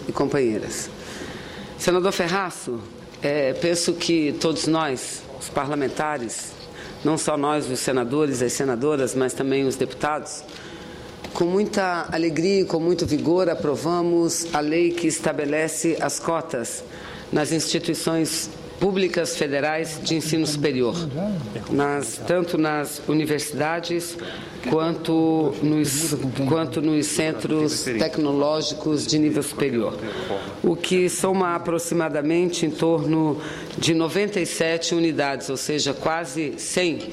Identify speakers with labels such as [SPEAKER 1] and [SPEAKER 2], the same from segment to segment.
[SPEAKER 1] e companheiras. Senador Ferraço, penso que todos nós, os parlamentares, não só nós, os senadores e as senadoras, mas também os deputados, com muita alegria e com muito vigor aprovamos a lei que estabelece as cotas nas instituições públicas federais de ensino superior, tanto nas universidades quanto nos centros tecnológicos de nível superior, o que soma aproximadamente em torno de 97 unidades, ou seja, quase 100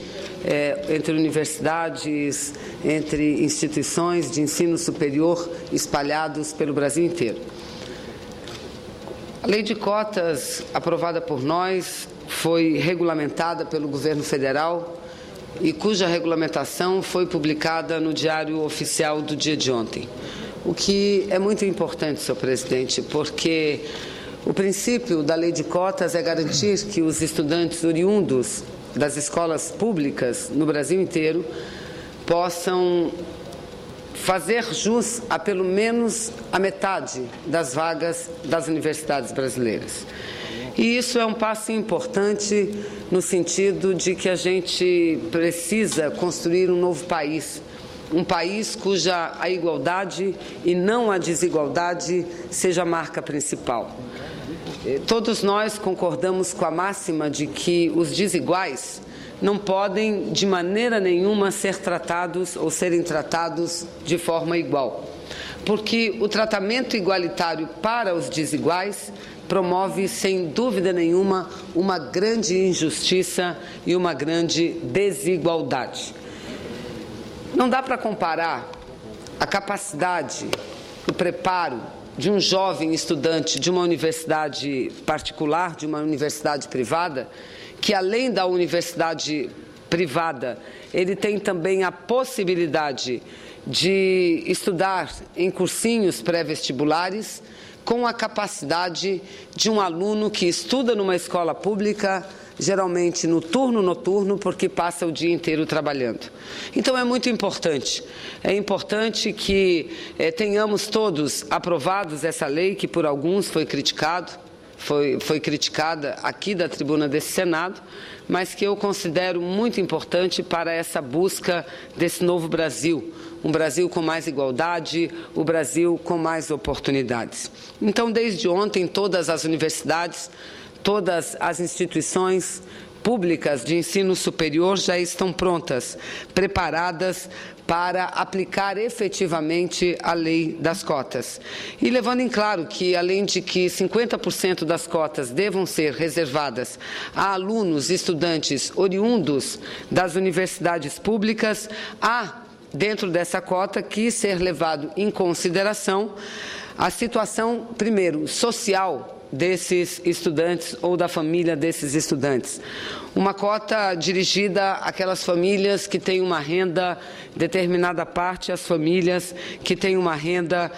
[SPEAKER 1] entre universidades, entre instituições de ensino superior espalhados pelo Brasil inteiro. A lei de cotas, aprovada por nós, foi regulamentada pelo governo federal e cuja regulamentação foi publicada no Diário Oficial do dia de ontem. O que é muito importante, senhor presidente, porque o princípio da lei de cotas é garantir que os estudantes oriundos das escolas públicas no Brasil inteiro possam fazer jus a pelo menos a metade das vagas das universidades brasileiras. E isso é um passo importante no sentido de que a gente precisa construir um novo país, um país cuja a igualdade e não a desigualdade seja a marca principal. Todos nós concordamos com a máxima de que os desiguais não podem, de maneira nenhuma, ser tratados ou serem tratados de forma igual. Porque o tratamento igualitário para os desiguais promove, sem dúvida nenhuma, uma grande injustiça e uma grande desigualdade. Não dá para comparar a capacidade, o preparo de um jovem estudante de uma universidade particular, de uma universidade privada, que além da universidade privada, ele tem também a possibilidade de estudar em cursinhos pré-vestibulares, com a capacidade de um aluno que estuda numa escola pública, geralmente no turno noturno, porque passa o dia inteiro trabalhando. Então é muito importante. É importante que tenhamos todos aprovados essa lei, que por alguns foi criticada aqui da tribuna desse Senado, mas que eu considero muito importante para essa busca desse novo Brasil, um Brasil com mais igualdade, o Brasil com mais oportunidades. Então, desde ontem, todas as universidades, todas as instituições públicas de ensino superior já estão prontas, preparadas para aplicar efetivamente a lei das cotas. E levando em claro que, além de que 50% das cotas devam ser reservadas a alunos e estudantes oriundos das universidades públicas, há, dentro dessa cota, que ser levado em consideração a situação, primeiro, social desses estudantes ou da família desses estudantes. Uma cota dirigida àquelas famílias que têm uma renda, determinada parte, as famílias que têm uma renda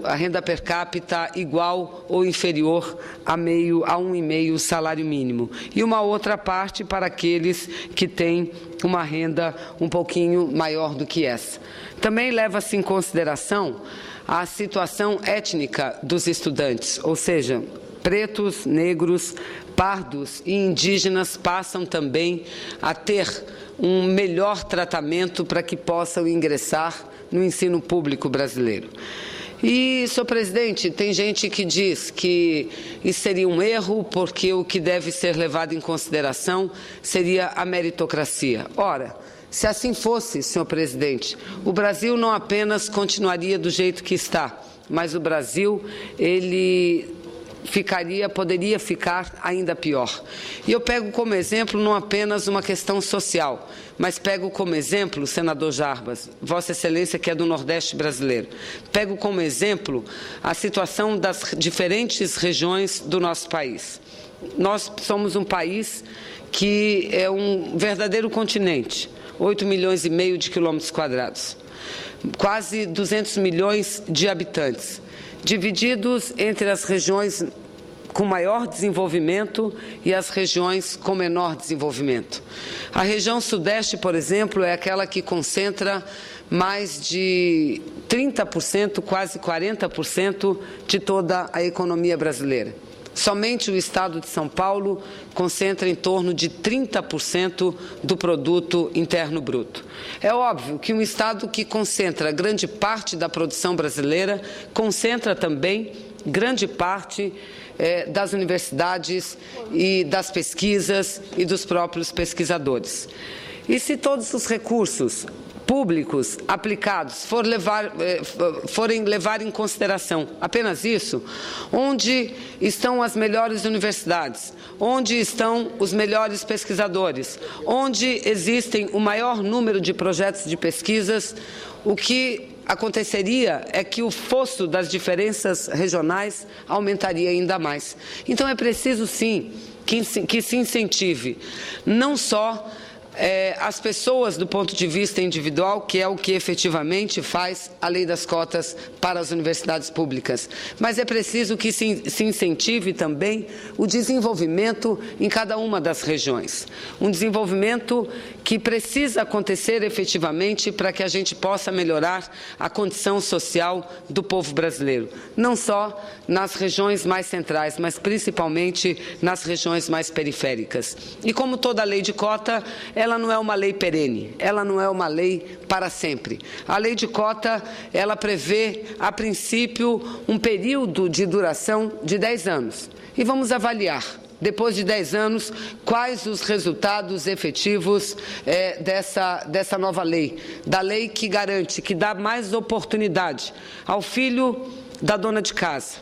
[SPEAKER 1] a renda per capita igual ou inferior a 1,5 salário mínimo. E uma outra parte para aqueles que têm uma renda um pouquinho maior do que essa. Também leva-se em consideração a situação étnica dos estudantes, ou seja, pretos, negros, pardos e indígenas passam também a ter um melhor tratamento para que possam ingressar no ensino público brasileiro. E, senhor presidente, tem gente que diz que isso seria um erro porque o que deve ser levado em consideração seria a meritocracia. Ora, se assim fosse, senhor presidente, o Brasil não apenas continuaria do jeito que está, mas o Brasil, poderia ficar ainda pior. E eu pego como exemplo não apenas uma questão social, mas pego como exemplo, senador Jarbas, Vossa Excelência, que é do Nordeste brasileiro, pego como exemplo a situação das diferentes regiões do nosso país. Nós somos um país que é um verdadeiro continente, 8,5 milhões de quilômetros quadrados, quase 200 milhões de habitantes, divididos entre as regiões com maior desenvolvimento e as regiões com menor desenvolvimento. A região sudeste, por exemplo, é aquela que concentra mais de 30%, quase 40% de toda a economia brasileira. Somente o Estado de São Paulo concentra em torno de 30% do produto interno bruto. É óbvio que um Estado que concentra grande parte da produção brasileira, concentra também grande parte das universidades e das pesquisas e dos próprios pesquisadores. E se todos os recursos públicos aplicados forem levar em consideração apenas isso, onde estão as melhores universidades, onde estão os melhores pesquisadores, onde existem o maior número de projetos de pesquisas, o que aconteceria é que o fosso das diferenças regionais aumentaria ainda mais. Então é preciso sim que se incentive não só as pessoas do ponto de vista individual, que é o que efetivamente faz a lei das cotas para as universidades públicas, mas é preciso que se incentive também o desenvolvimento em cada uma das regiões. Um desenvolvimento que precisa acontecer efetivamente para que a gente possa melhorar a condição social do povo brasileiro, não só nas regiões mais centrais, mas principalmente nas regiões mais periféricas. E como toda lei de cota, ela não é uma lei perene, ela não é uma lei para sempre. A lei de cota, ela prevê, a princípio, um período de duração de 10 anos. E vamos avaliar, depois de 10 anos, quais os resultados efetivos dessa nova lei, da lei que garante, que dá mais oportunidade ao filho da dona de casa,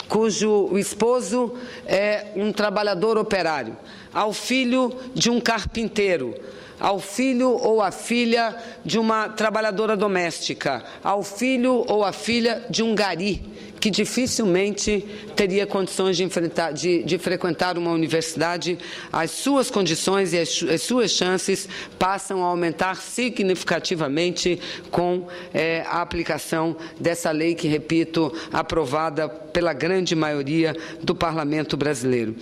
[SPEAKER 1] cujo esposo é um trabalhador operário, ao filho de um carpinteiro, ao filho ou à filha de uma trabalhadora doméstica, ao filho ou à filha de um gari, que dificilmente teria condições de frequentar uma universidade. As suas condições e as suas chances passam a aumentar significativamente com a aplicação dessa lei que, repito, aprovada pela grande maioria do Parlamento brasileiro.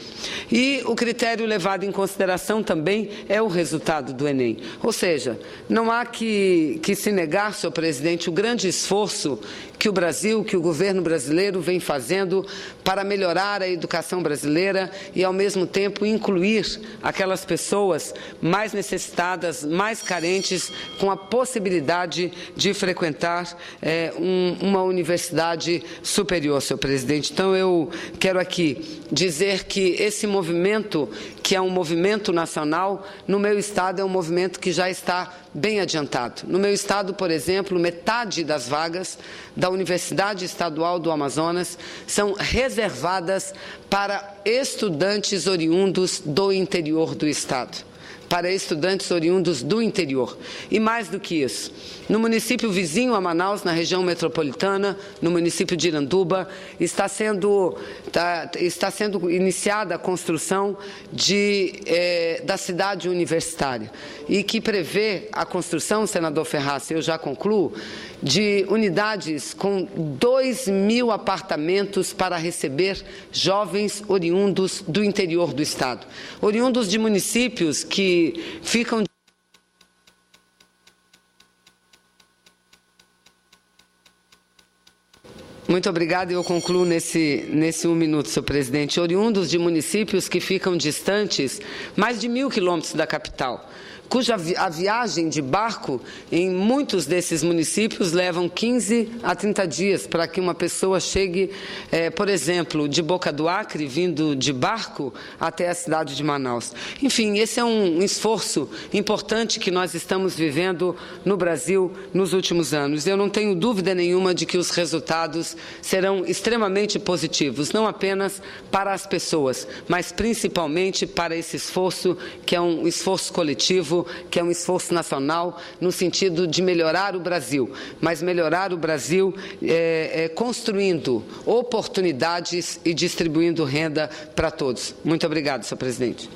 [SPEAKER 1] E o critério levado em consideração também é o resultado do Enem. Ou seja, não há que se negar, senhor presidente, o grande esforço que o Brasil, que o governo brasileiro vem fazendo para melhorar a educação brasileira e, ao mesmo tempo, incluir aquelas pessoas mais necessitadas, mais carentes, com a possibilidade de frequentar uma universidade superior, senhor presidente. Então, eu quero aqui dizer que esse movimento, que é um movimento nacional, no meu estado é um movimento que já está bem adiantado. No meu estado, por exemplo, metade das vagas da Universidade Estadual do Amazonas são reservadas para estudantes oriundos do interior do estado. Para estudantes oriundos do interior. E mais do que isso, no município vizinho a Manaus, na região metropolitana, no município de Iranduba, está sendo iniciada a construção da cidade universitária, e que prevê a construção, senador Ferraz, eu já concluo, de unidades com 2.000 apartamentos para receber jovens oriundos do interior do estado, oriundos de municípios que ficam... Muito obrigada, eu concluo nesse 1 minuto, senhor presidente. Oriundos de municípios que ficam distantes mais de 1.000 quilômetros da capital, cuja a viagem de barco em muitos desses municípios levam 15 a 30 dias para que uma pessoa chegue, por exemplo, de Boca do Acre, vindo de barco até a cidade de Manaus. Enfim, esse é um esforço importante que nós estamos vivendo no Brasil nos últimos anos. Eu não tenho dúvida nenhuma de que os resultados serão extremamente positivos, não apenas para as pessoas, mas principalmente para esse esforço, que é um esforço coletivo, que é um esforço nacional no sentido de melhorar o Brasil, mas melhorar o Brasil construindo oportunidades e distribuindo renda para todos. Muito obrigado, senhor presidente.